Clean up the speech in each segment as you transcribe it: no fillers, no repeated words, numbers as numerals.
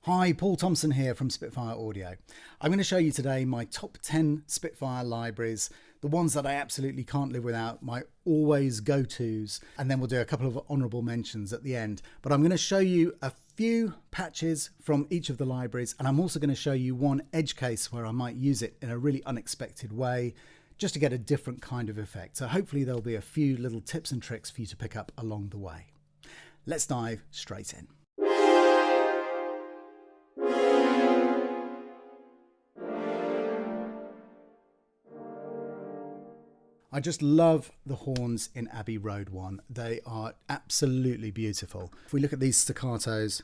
Hi, Paul Thomson here from Spitfire Audio. I'm going to show you today my top 10 Spitfire libraries, the ones that I absolutely can't live without, my always go-tos, and then we'll do a couple of honourable mentions at the end. But I'm going to show you a few patches from each of the libraries, and I'm also going to show you one edge case where I might use it in a really unexpected way, just to get a different kind of effect. So hopefully there'll be a few little tips and tricks for you to pick up along the way. Let's dive straight in. I just love the horns in Abbey Road One. They are absolutely beautiful. If we look at these staccatos,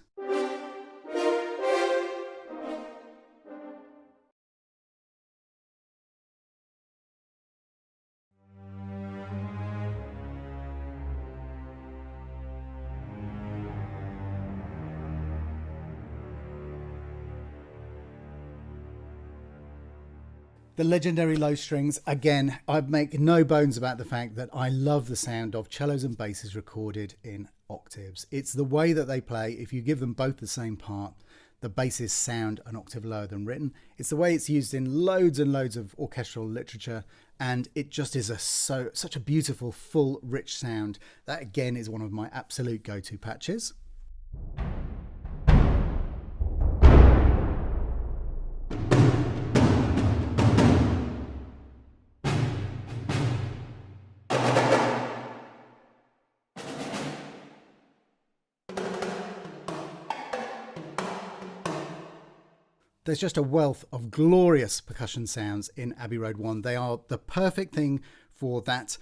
the legendary low strings, again, I make no bones about the fact that I love the sound of cellos and basses recorded in octaves. It's the way that they play. If you give them both the same part, the basses sound an octave lower than written. It's the way it's used in loads and loads of orchestral literature, and it just is such a beautiful, full, rich sound. That again is one of my absolute go-to patches. There's just a wealth of glorious percussion sounds in Abbey Road One. They are the perfect thing for that,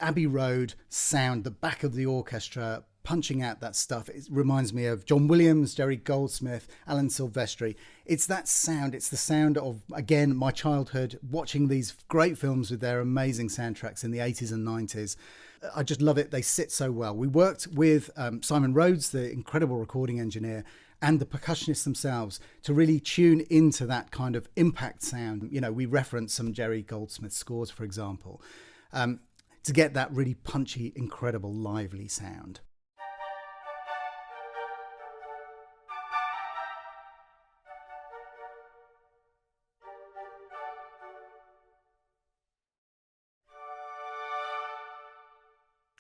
Abbey Road sound, the back of the orchestra, punching out that stuff. It reminds me of John Williams, Jerry Goldsmith, Alan Silvestri. It's that sound. It's the sound of, again, my childhood, watching these great films with their amazing soundtracks in the 80s and 90s. I just love it. They sit so well. We worked with Simon Rhodes, the incredible recording engineer, and the percussionists themselves to really tune into that kind of impact sound. We reference some Jerry Goldsmith scores, for example, to get that really punchy, incredible, lively sound.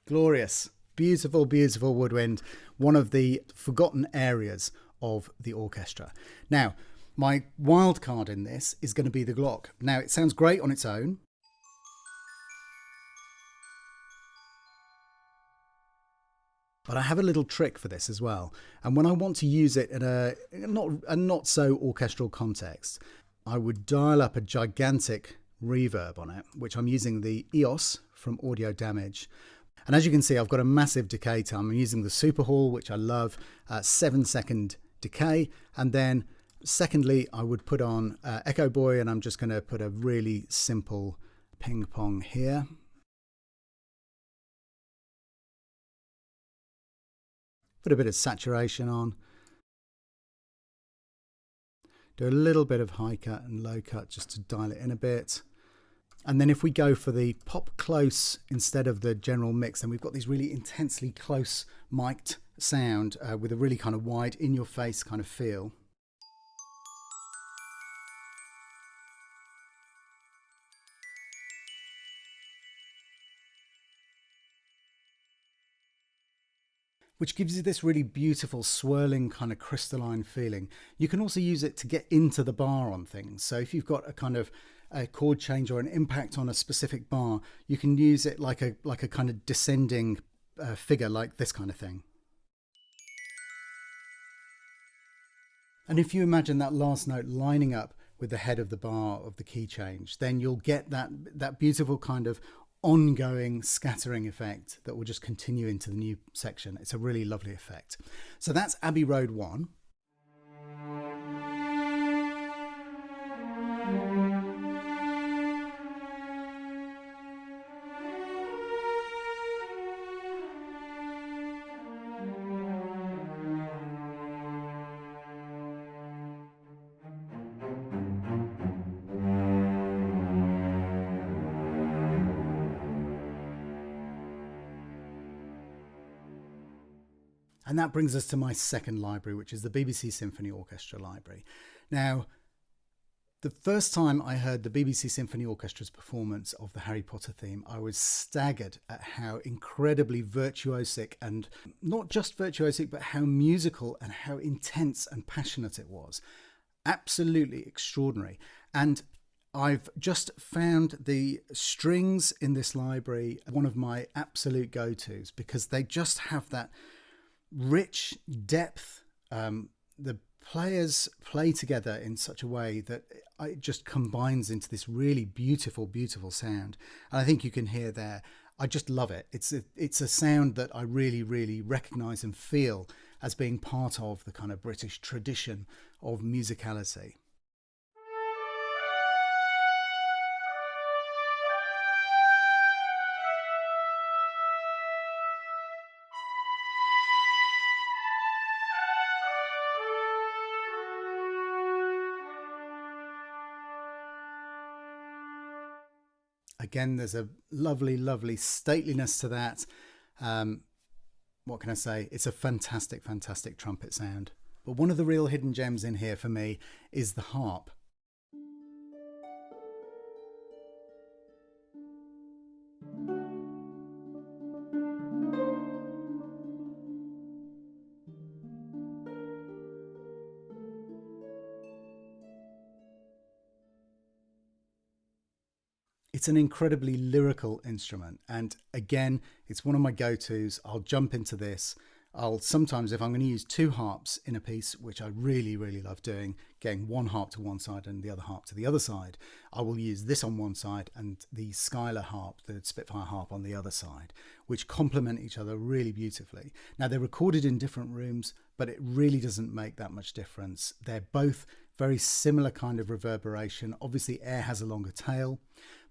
Glorious, beautiful, beautiful woodwind, one of the forgotten areas of the orchestra. Now, my wild card in this is going to be the Glock. Now, it sounds great on its own. But I have a little trick for this as well. And when I want to use it in a not so orchestral context, I would dial up a gigantic reverb on it, which I'm using the EOS from Audio Damage. And as you can see, I've got a massive decay time. I'm using the Super Hall, which I love, 7-second decay. And then secondly, I would put on Echo Boy, and I'm just going to put a really simple ping pong here. Put a bit of saturation on. Do a little bit of high cut and low cut just to dial it in a bit. And then if we go for the pop close instead of the general mix, then we've got these really intensely close mic'd sound with a really kind of wide in your face kind of feel. Which gives you this really beautiful swirling kind of crystalline feeling. You can also use it to get into the bar on things. So if you've got a kind of a chord change or an impact on a specific bar, you can use it like a kind of descending figure, like this kind of thing. And if you imagine that last note lining up with the head of the bar of the key change, then you'll get that beautiful kind of ongoing scattering effect that will just continue into the new section. It's a really lovely effect. So that's Abbey Road One. And that brings us to my second library, which is the BBC Symphony Orchestra library. Now, the first time I heard the BBC Symphony Orchestra's performance of the Harry Potter theme, I was staggered at how incredibly virtuosic, and not just virtuosic, but how musical and how intense and passionate it was. Absolutely extraordinary. And I've just found the strings in this library one of my absolute go-tos, because they just have that rich depth. The players play together in such a way that it just combines into this really beautiful, beautiful sound. And I think you can hear there, I just love it. It's a sound that I really, really recognise and feel as being part of the kind of British tradition of musicality. Again, there's a lovely, lovely stateliness to that. What can I say? It's a fantastic, fantastic trumpet sound. But one of the real hidden gems in here for me is the harp. It's an incredibly lyrical instrument, and again, it's one of my go-tos. I'll jump into this. I'll sometimes, if I'm going to use two harps in a piece, which I really, really love doing, getting one harp to one side and the other harp to the other side, I will use this on one side and the Skylar harp, the Spitfire harp, on the other side, which complement each other really beautifully. Now, they're recorded in different rooms, but it really doesn't make that much difference. They're both very similar kind of reverberation. Obviously, air has a longer tail,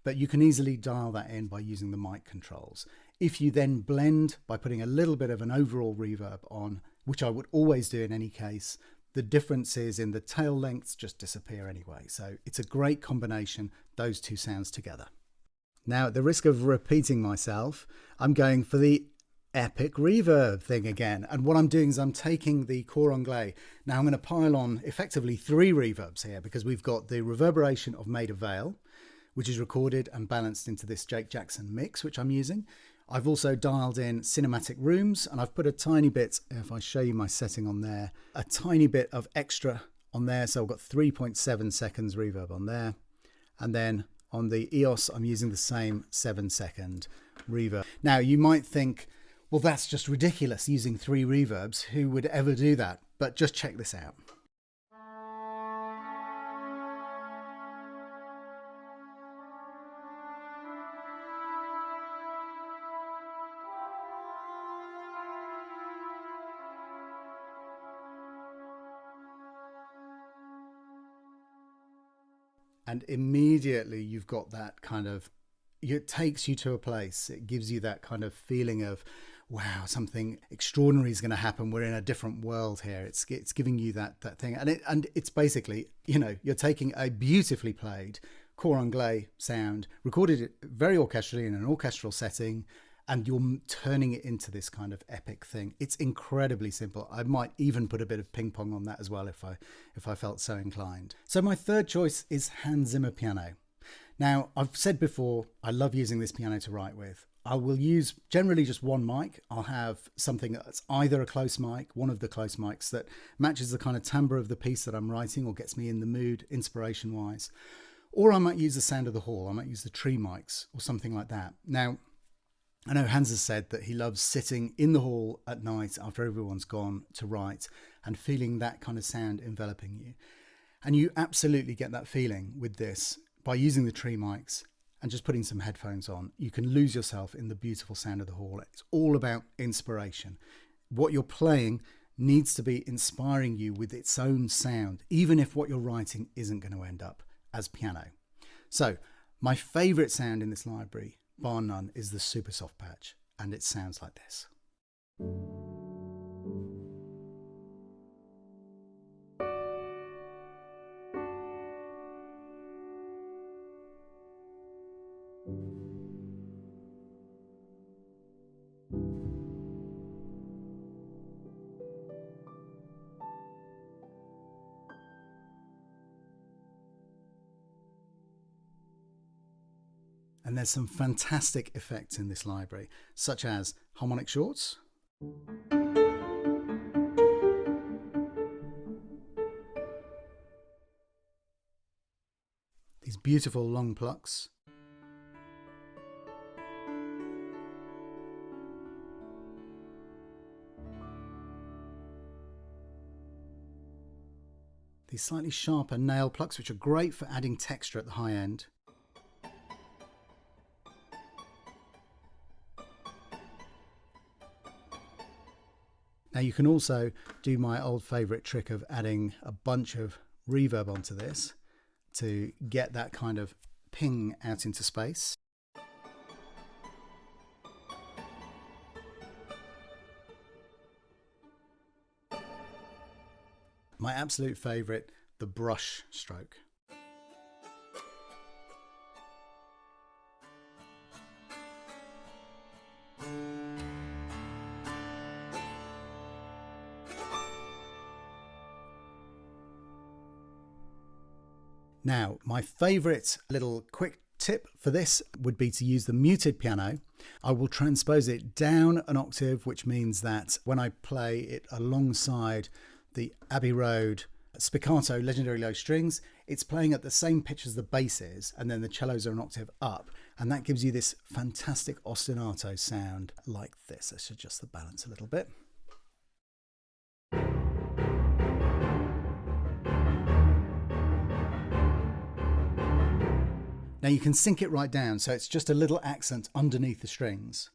but you can easily dial that in by using the mic controls. If you then blend by putting a little bit of an overall reverb on, which I would always do in any case, the differences in the tail lengths just disappear anyway. So it's a great combination, those two sounds together. Now, at the risk of repeating myself, I'm going for the epic reverb thing again. And what I'm doing is I'm taking the cor anglais. Now I'm going to pile on effectively 3 reverbs here, because we've got the reverberation of Maida Vale, which is recorded and balanced into this Jake Jackson mix, which I'm using. I've also dialed in cinematic rooms, and I've put a tiny bit, if I show you my setting on there, a tiny bit of extra on there. So I've got 3.7 seconds reverb on there. And then on the EOS, I'm using the same 7-second reverb. Now, you might think, well, that's just ridiculous using 3 reverbs. Who would ever do that? But just check this out. And immediately you've got that kind of, it takes you to a place. It gives you that kind of feeling of, wow, something extraordinary is going to happen. We're in a different world here. It's giving you that thing. And it's basically, you know, you're taking a beautifully played cor anglais sound, recorded it very orchestrally in an orchestral setting, and you're turning it into this kind of epic thing. It's incredibly simple. I might even put a bit of ping pong on that as well if I felt so inclined. So my third choice is Hans Zimmer piano. Now, I've said before, I love using this piano to write with. I will use generally just one mic. I'll have something that's either a close mic, one of the close mics that matches the kind of timbre of the piece that I'm writing or gets me in the mood inspiration-wise. Or I might use the sound of the hall. I might use the tree mics or something like that. Now, I know Hans has said that he loves sitting in the hall at night after everyone's gone to write and feeling that kind of sound enveloping you. And you absolutely get that feeling with this by using the tree mics and just putting some headphones on. You can lose yourself in the beautiful sound of the hall. It's all about inspiration. What you're playing needs to be inspiring you with its own sound, even if what you're writing isn't going to end up as piano. So my favourite sound in this library, bar none, is the super soft patch, and it sounds like this. And there's some fantastic effects in this library, such as harmonic shorts, these beautiful long plucks, these slightly sharper nail plucks, which are great for adding texture at the high end. Now you can also do my old favourite trick of adding a bunch of reverb onto this to get that kind of ping out into space. My absolute favourite, the brush stroke. Now, my favourite little quick tip for this would be to use the muted piano. I will transpose it down an octave, which means that when I play it alongside the Abbey Road spiccato legendary low strings, it's playing at the same pitch as the bass is, and then the cellos are an octave up, and that gives you this fantastic ostinato sound like this. Let's adjust the balance a little bit. Now you can sync it right down, so it's just a little accent underneath the strings.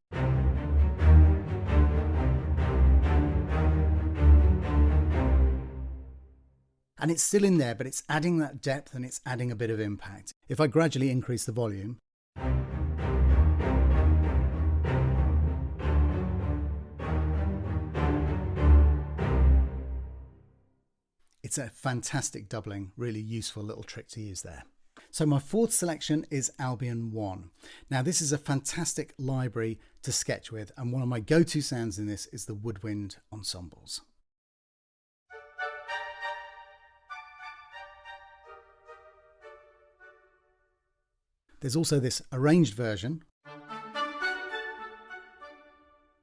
And it's still in there, but it's adding that depth and it's adding a bit of impact. If I gradually increase the volume, it's a fantastic doubling, really useful little trick to use there. So my fourth selection is Albion ONE. Now this is a fantastic library to sketch with, and one of my go-to sounds in this is the woodwind ensembles. There's also this arranged version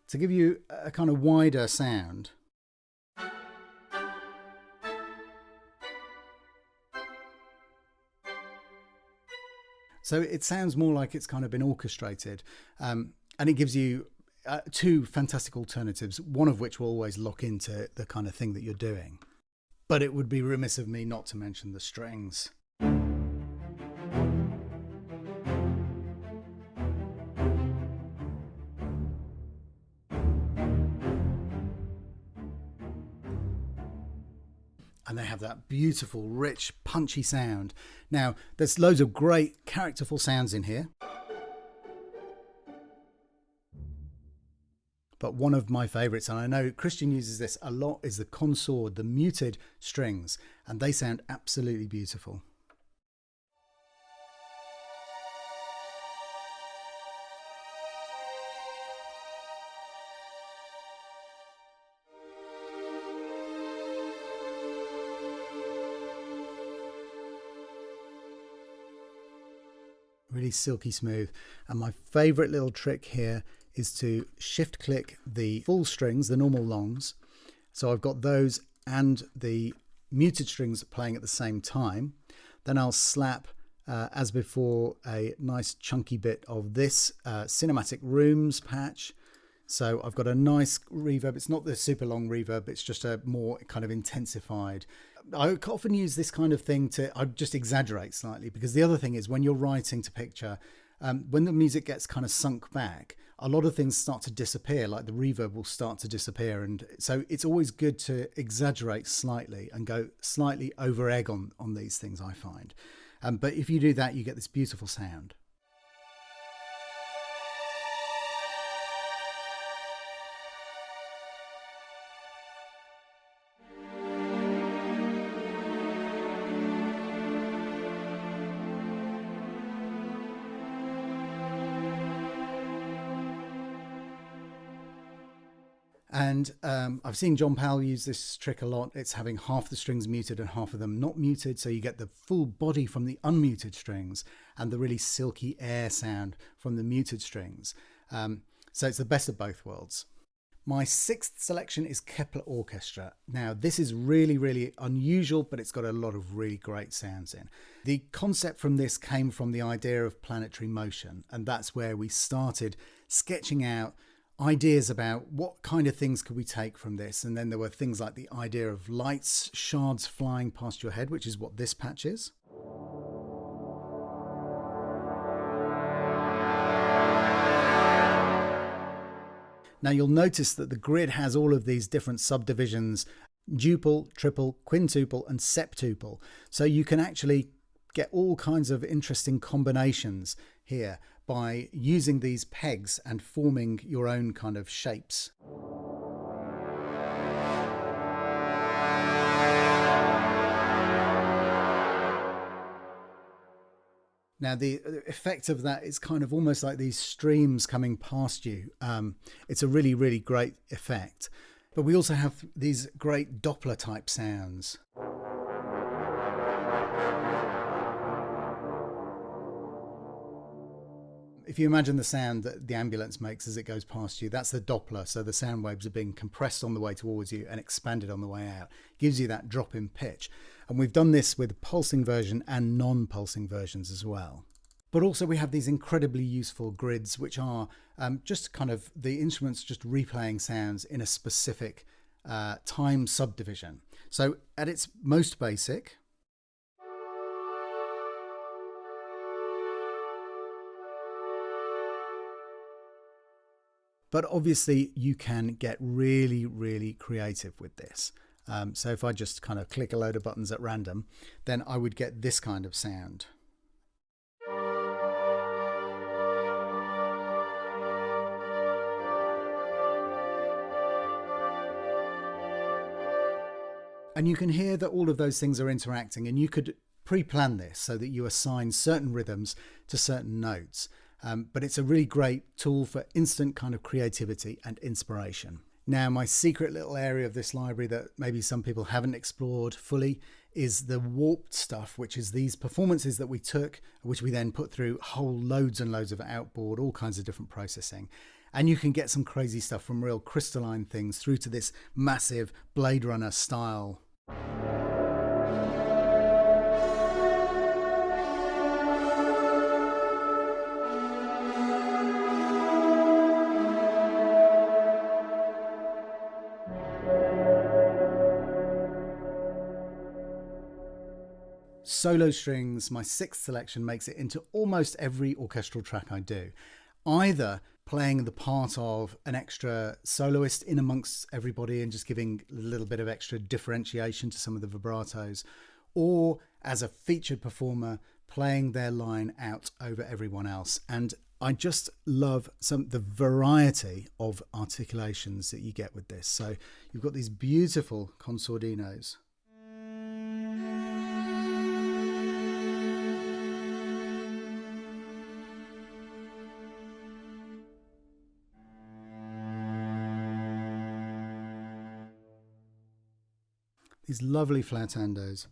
to give you a kind of wider sound. So it sounds more like it's kind of been orchestrated, and it gives you two fantastic alternatives, one of which will always lock into the kind of thing that you're doing. But it would be remiss of me not to mention the strings. And they have that beautiful, rich, punchy sound. Now, there's loads of great, characterful sounds in here. But one of my favourites, and I know Christian uses this a lot, is the consort, the muted strings. And they sound absolutely beautiful. Really silky smooth. And my favorite little trick here is to shift click the full strings, the normal longs. So I've got those and the muted strings playing at the same time. Then I'll slap, as before, a nice chunky bit of this cinematic rooms patch. So I've got a nice reverb. It's not the super long reverb, it's just a more kind of intensified. I often use this kind of thing I just exaggerate slightly, because the other thing is when you're writing to picture, when the music gets kind of sunk back, a lot of things start to disappear, like the reverb will start to disappear. And so it's always good to exaggerate slightly and go slightly over egg on these things, I find. But if you do that, you get this beautiful sound. And I've seen John Powell use this trick a lot. It's having half the strings muted and half of them not muted, so you get the full body from the unmuted strings and the really silky air sound from the muted strings. So it's the best of both worlds. My sixth selection is Kepler Orchestra. Now, this is really, really unusual, but it's got a lot of really great sounds in. The concept from this came from the idea of planetary motion, and that's where we started sketching out ideas about what kind of things could we take from this. And then there were things like the idea of lights, shards flying past your head, which is what this patch is. Now you'll notice that the grid has all of these different subdivisions: duple, triple, quintuple and septuple. So you can actually get all kinds of interesting combinations here by using these pegs and forming your own kind of shapes. Now the effect of that is kind of almost like these streams coming past you. It's a really, really great effect. But we also have these great Doppler type sounds. If you imagine the sound that the ambulance makes as it goes past you, that's the Doppler. So the sound waves are being compressed on the way towards you and expanded on the way out. Gives you that drop in pitch. And we've done this with pulsing version and non-pulsing versions as well. But also we have these incredibly useful grids, which are just kind of the instruments just replaying sounds in a specific time subdivision. So at its most basic, but obviously you can get really, really creative with this. So if I just kind of click a load of buttons at random, then I would get this kind of sound. And you can hear that all of those things are interacting, and you could pre-plan this so that you assign certain rhythms to certain notes. But it's a really great tool for instant kind of creativity and inspiration. Now, my secret little area of this library that maybe some people haven't explored fully is the warped stuff, which is these performances that we took, which we then put through whole loads and loads of outboard, all kinds of different processing. And you can get some crazy stuff from real crystalline things through to this massive Blade Runner style. Solo strings, my sixth selection, makes it into almost every orchestral track I do. Either playing the part of an extra soloist in amongst everybody and just giving a little bit of extra differentiation to some of the vibratos, or as a featured performer playing their line out over everyone else. And I just love the variety of articulations that you get with this. So you've got these beautiful consordinos. These lovely flatandos.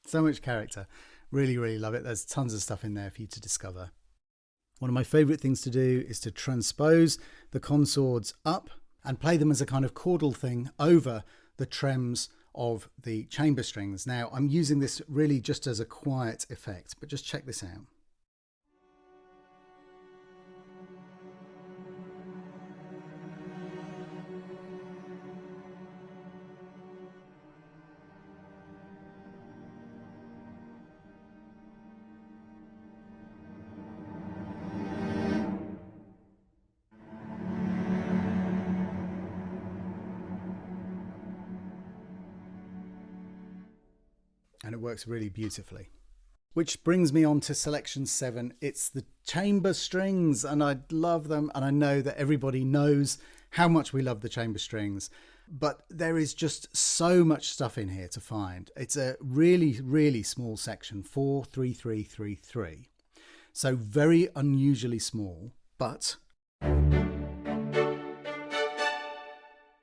So much character. Really, really love it. There's tons of stuff in there for you to discover. One of my favourite things to do is to transpose the consords up and play them as a kind of chordal thing over the trems of the chamber strings. Now, I'm using this really just as a quiet effect, but just check this out. And it works really beautifully. Which brings me on to selection 7. It's the chamber strings, and I love them. And I know that everybody knows how much we love the chamber strings, but there is just so much stuff in here to find. It's a really, really small section, 4-3-3-3-3. So very unusually small, but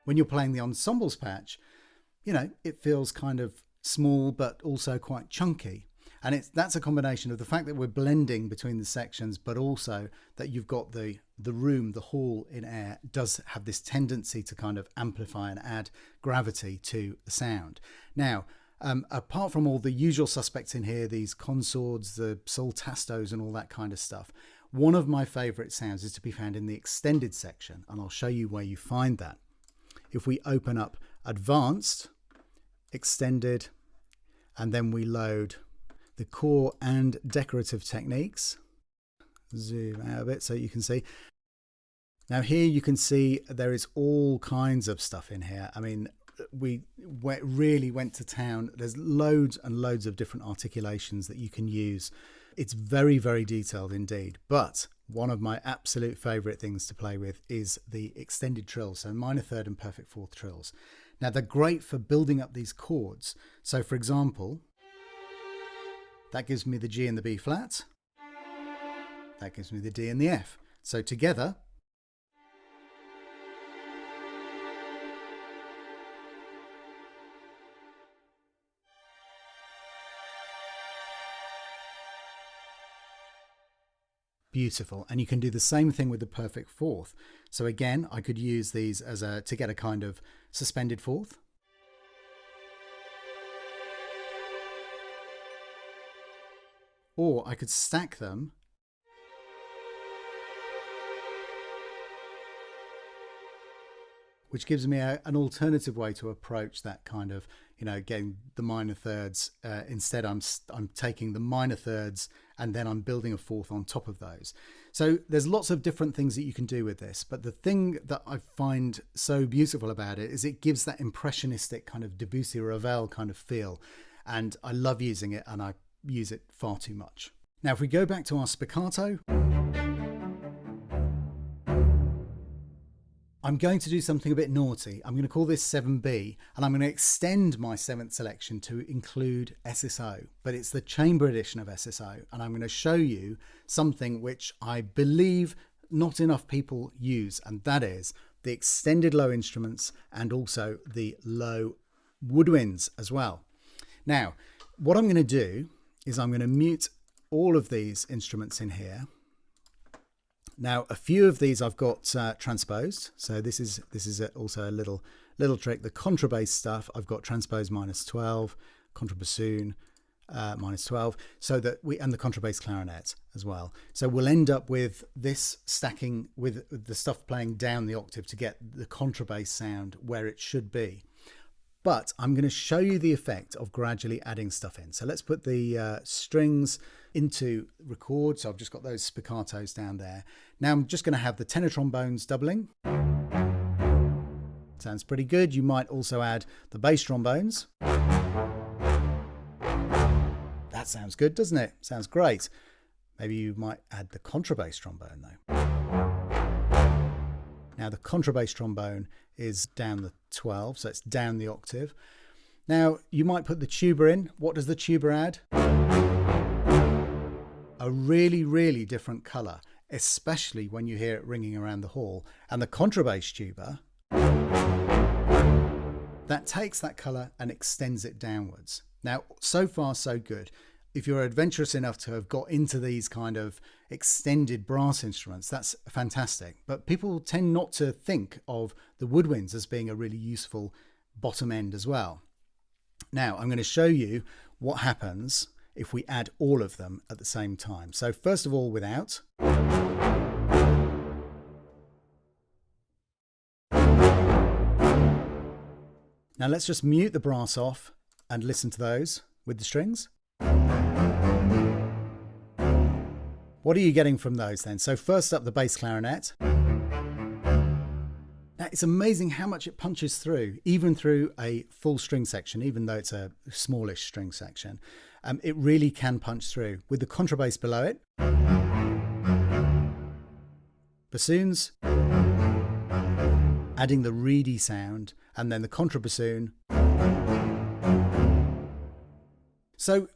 when you're playing the ensembles patch, you know, it feels kind of small, but also quite chunky. And that's a combination of the fact that we're blending between the sections, but also that you've got the room, the hall in air does have this tendency to kind of amplify and add gravity to the sound. Now, apart from all the usual suspects in here, these consords, the soltastos and all that kind of stuff, one of my favorite sounds is to be found in the extended section, and I'll show you where you find that. If we open up advanced, extended, and then we load the core and decorative techniques. Zoom out a bit so you can see. Now here you can see there is all kinds of stuff in here. I mean, we really went to town. There's loads and loads of different articulations that you can use. It's very, very detailed indeed. But one of my absolute favorite things to play with is the extended trills, so minor third and perfect fourth trills. Now they're great for building up these chords. So for example, that gives me the G and the B flat. That gives me the D and the F. So together, beautiful. And you can do the same thing with the perfect fourth. So again, I could use these as to get a kind of suspended fourth. Or I could stack them which gives me an alternative way to approach that kind of, you know, getting the minor thirds. Instead, I'm taking the minor thirds and then I'm building a fourth on top of those. So there's lots of different things that you can do with this. But the thing that I find so beautiful about it is it gives that impressionistic kind of Debussy Ravel kind of feel. And I love using it, and I use it far too much. Now, if we go back to our spiccato, I'm going to do something a bit naughty. I'm going to call this 7B, and I'm going to extend my 7th selection to include SSO, but it's the chamber edition of SSO, and I'm going to show you something which I believe not enough people use, and that is the extended low instruments and also the low woodwinds as well. Now, what I'm going to do is I'm going to mute all of these instruments in here. Now, a few of these I've got transposed. So this is also a little trick. The contrabass stuff, I've got transposed -12, contrabassoon -12, so that and the contrabass clarinet as well. So we'll end up with this stacking with the stuff playing down the octave to get the contrabass sound where it should be. But I'm going to show you the effect of gradually adding stuff in. So let's put the strings into record. So I've just got those spiccatos down there. Now I'm just going to have the tenor trombones doubling. Sounds pretty good. You might also add the bass trombones. That sounds good, doesn't it? Sounds great. Maybe you might add the contrabass trombone though. Now the contrabass trombone is down the 12, so it's down the octave. Now you might put the tuba in. What does the tuba add? A really, really different colour, especially when you hear it ringing around the hall. And the contrabass tuba, that takes that colour and extends it downwards. Now, so far so good. If you're adventurous enough to have got into these kind of extended brass instruments, that's fantastic. But people tend not to think of the woodwinds as being a really useful bottom end as well. Now, I'm going to show you what happens if we add all of them at the same time. So first of all, without. Now let's just mute the brass off and listen to those with the strings. What are you getting from those then? So first up, the bass clarinet. Now it's amazing how much it punches through, even through a full string section, even though it's a smallish string section. it really can punch through. With the contrabass below it, bassoons, adding the reedy sound, and then the contrabassoon. So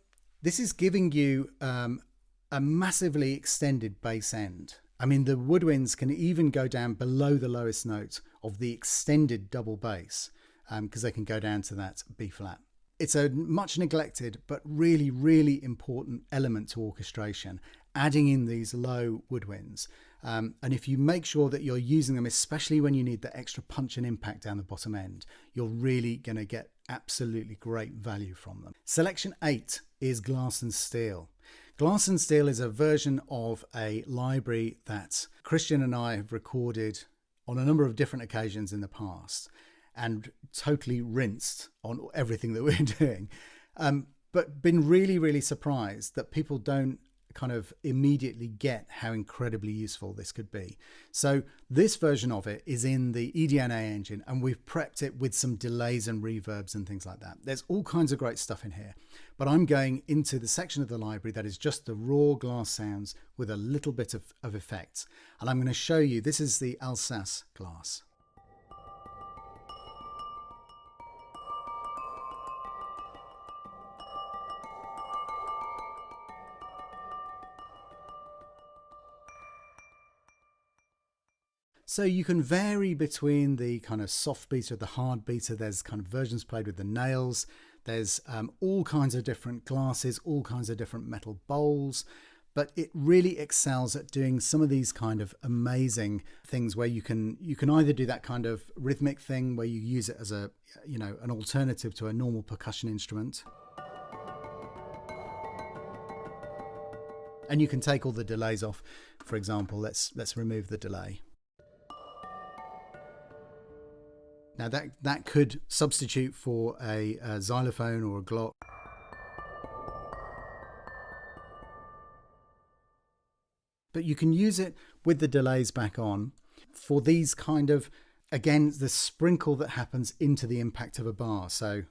this is giving you a massively extended bass end. I mean, the woodwinds can even go down below the lowest note of the extended double bass, because they can go down to that B flat. It's a much neglected but really, really important element to orchestration, adding in these low woodwinds. And if you make sure that you're using them, especially when you need the extra punch and impact down the bottom end, you're really going to get absolutely great value from them. Selection 8 is Glass and Steel. Glass and Steel is a version of a library that Christian and I have recorded on a number of different occasions in the past and totally rinsed on everything that we're doing. But been really, really surprised that people don't kind of immediately get how incredibly useful this could be. So this version of it is in the eDNA engine, and we've prepped it with some delays and reverbs and things like that. There's all kinds of great stuff in here, but I'm going into the section of the library that is just the raw glass sounds with a little bit of effects. And I'm going to show you, this is the Alsace glass. So you can vary between the kind of soft beater, the hard beater. There's kind of versions played with the nails. There's all kinds of different glasses, all kinds of different metal bowls. But it really excels at doing some of these kind of amazing things where you can either do that kind of rhythmic thing where you use it as a, you know, an alternative to a normal percussion instrument. And you can take all the delays off. For example, let's remove the delay. Now that could substitute for a xylophone or a Glock. But you can use it with the delays back on for these kind of, again, the sprinkle that happens into the impact of a bar. So,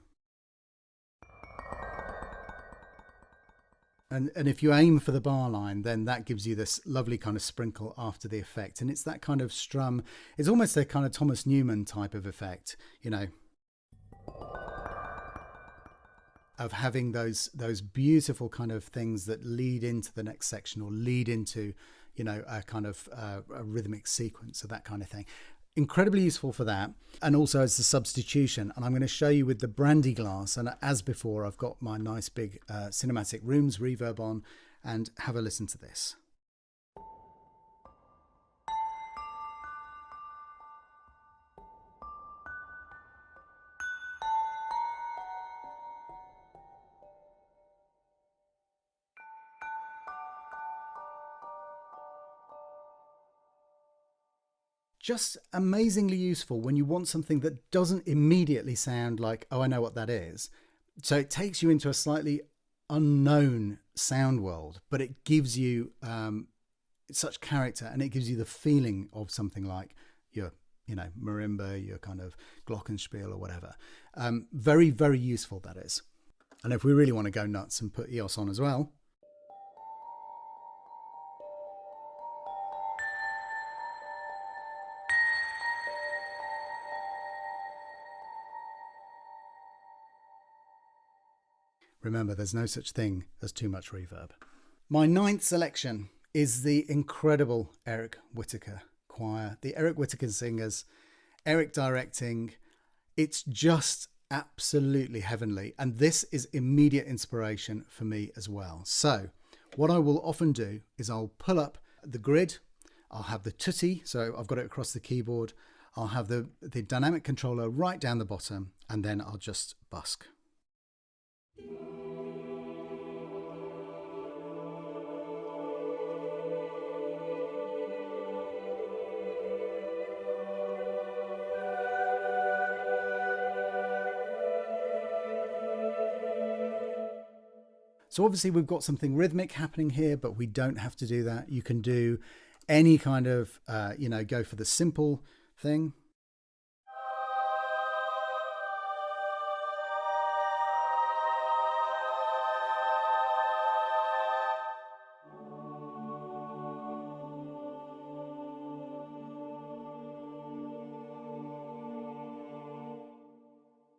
and if you aim for the bar line, then that gives you this lovely kind of sprinkle after the effect. And it's that kind of strum. It's almost a kind of Thomas Newman type of effect, you know, of having those beautiful kind of things that lead into the next section or lead into, you know, a kind of a rhythmic sequence or that kind of thing. Incredibly useful for that, and also as the substitution. And I'm going to show you with the brandy glass, and as before I've got my nice big cinematic rooms reverb on, and have a listen to this. Just amazingly useful when you want something that doesn't immediately sound like, oh, I know what that is. So it takes you into a slightly unknown sound world, but it gives you such character, and it gives you the feeling of something like your, you know, marimba, your kind of glockenspiel or whatever. Very, very useful, that is. And if we really want to go nuts and put EOS on as well, remember, there's no such thing as too much reverb. My 9th selection is the incredible Eric Whitacre choir, the Eric Whitacre singers, Eric directing. It's just absolutely heavenly. And this is immediate inspiration for me as well. So what I will often do is I'll pull up the grid. I'll have the tutti, so I've got it across the keyboard. I'll have the dynamic controller right down the bottom, and then I'll just busk. So obviously we've got something rhythmic happening here, but we don't have to do that. You can do any kind of, you know, go for the simple thing.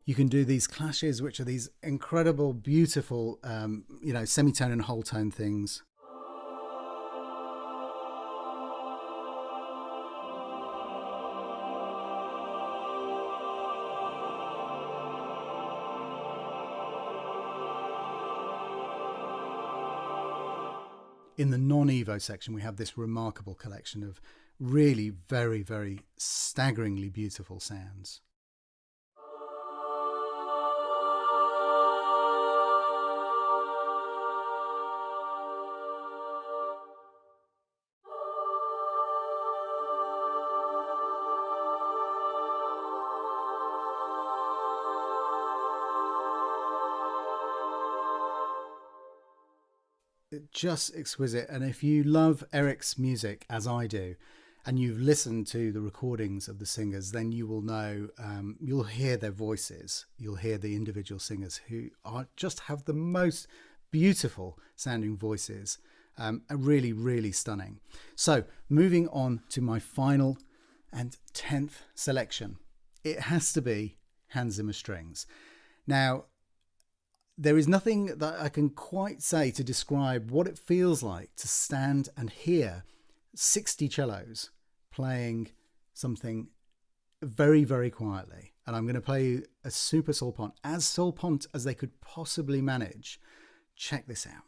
You can do these clashes, which are these incredible, beautiful, semitone and whole tone things. In the non-Evo section, we have this remarkable collection of really very, very staggeringly beautiful sounds. Just exquisite. And if you love Eric's music as I do, and you've listened to the recordings of the singers, then you will know, you'll hear their voices, you'll hear the individual singers who just have the most beautiful sounding voices, really, really stunning. So moving on to my final and 10th selection, it has to be Hans Zimmer strings. Now, there is nothing that I can quite say to describe what it feels like to stand and hear 60 cellos playing something very, very quietly. And I'm going to play you a super solpont, as solpont as they could possibly manage. Check this out.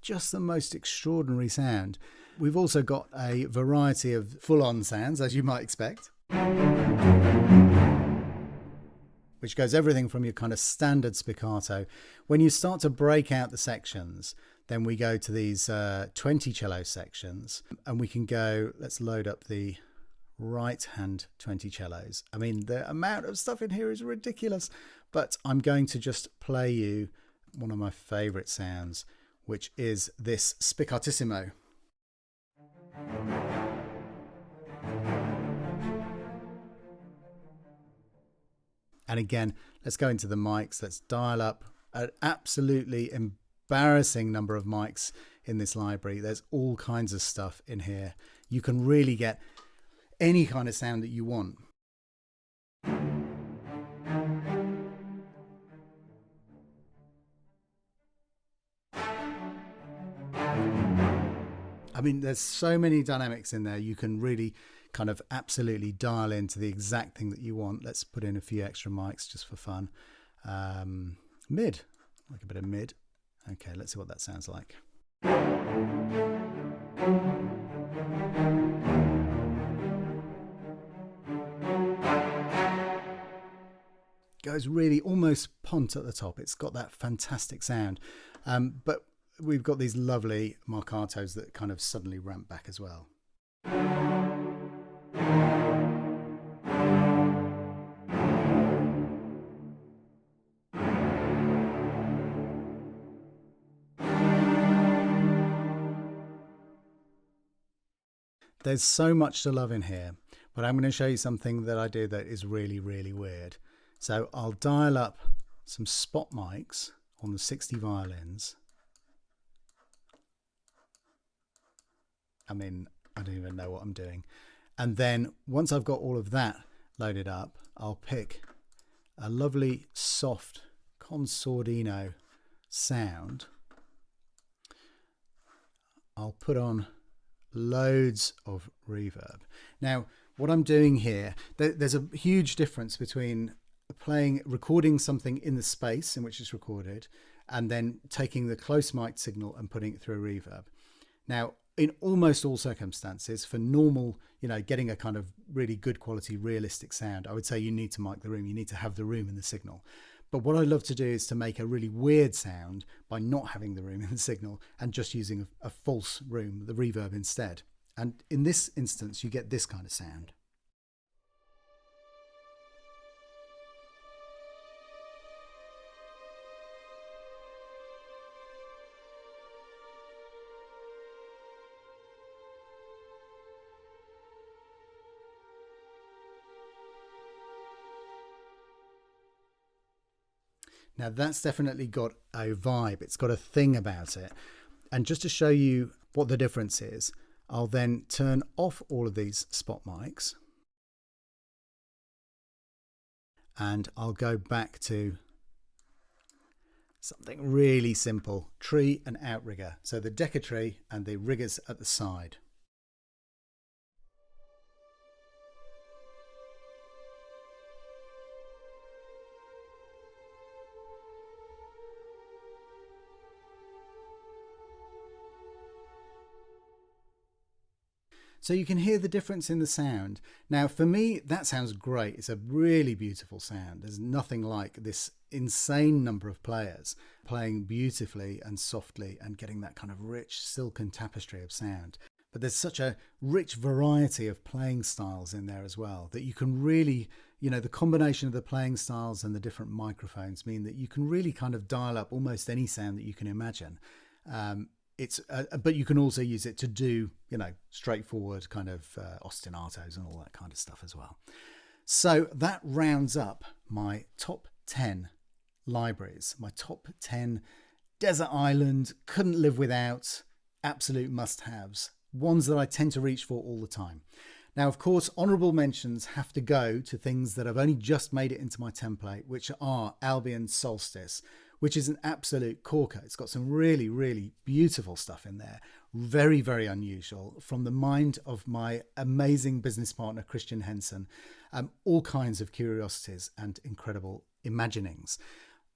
Just the most extraordinary sound. We've also got a variety of full-on sounds, as you might expect, which goes everything from your kind of standard spiccato. When you start to break out the sections, then we go to these 20 cello sections, and we can go, let's load up the right hand 20 cellos. I mean, the amount of stuff in here is ridiculous, but I'm going to just play you one of my favorite sounds, which is this spiccatissimo. And again, let's go into the mics. Let's dial up an absolutely embarrassing number of mics in this library. There's all kinds of stuff in here. You can really get any kind of sound that you want. I mean, there's so many dynamics in there. You can really kind of absolutely dial into the exact thing that you want. Let's put in a few extra mics just for fun. Mid, like a bit of mid. Okay, let's see what that sounds like. Goes really almost pont at the top. It's got that fantastic sound. But we've got these lovely marcatos that kind of suddenly ramp back as well. There's so much to love in here, but I'm going to show you something that I do that is really, really weird. So I'll dial up some spot mics on the 60 violins. I mean, I don't even know what I'm doing. And then once I've got all of that loaded up, I'll pick a lovely soft consordino sound. I'll put on loads of reverb. Now, what I'm doing here, there's a huge difference between recording something in the space in which it's recorded and then taking the close mic signal and putting it through a reverb. Now, in almost all circumstances, for normal, getting a kind of really good quality, realistic sound, I would say you need to mic the room. You need to have the room in the signal. But what I love to do is to make a really weird sound by not having the room in the signal and just using a false room, the reverb instead. And in this instance, you get this kind of sound. Now that's definitely got a vibe. It's got a thing about it. And just to show you what the difference is, I'll then turn off all of these spot mics. And I'll go back to something really simple, tree and outrigger. So the decker tree and the riggers at the side. So you can hear the difference in the sound. Now for me, that sounds great. It's a really beautiful sound. There's nothing like this insane number of players playing beautifully and softly and getting that kind of rich silken tapestry of sound. But there's such a rich variety of playing styles in there as well that you can really, the combination of the playing styles and the different microphones mean that you can really kind of dial up almost any sound that you can imagine. But you can also use it to do, straightforward kind of ostinatos and all that kind of stuff as well. So that rounds up my top 10 libraries, my top 10 desert island, couldn't live without, absolute must-haves, ones that I tend to reach for all the time. Now, of course, honourable mentions have to go to things that have only just made it into my template, which are Albion Solstice, which is an absolute corker. It's got some really, really beautiful stuff in there. Very, very unusual from the mind of my amazing business partner, Christian Henson. All kinds of curiosities and incredible imaginings.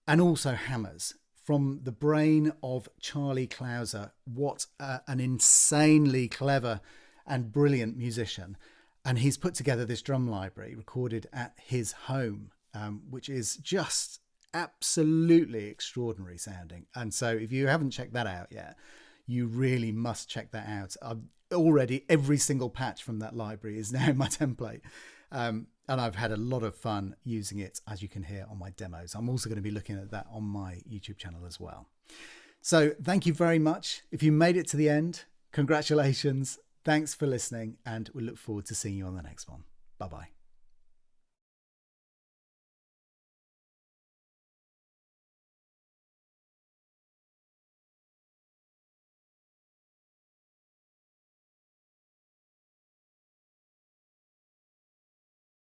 And also hammers from the brain of Charlie Clouser. What an insanely clever and brilliant musician. And he's put together this drum library recorded at his home, which is just absolutely extraordinary sounding. And so if you haven't checked that out yet, you really must check that out. Already every single patch from that library is now in my template, and I've had a lot of fun using it, as you can hear on my demos. I'm also going to be looking at that on my YouTube channel as well. So thank you very much. If you made it to the end, congratulations. Thanks for listening, and we look forward to seeing you on the next one. Bye bye.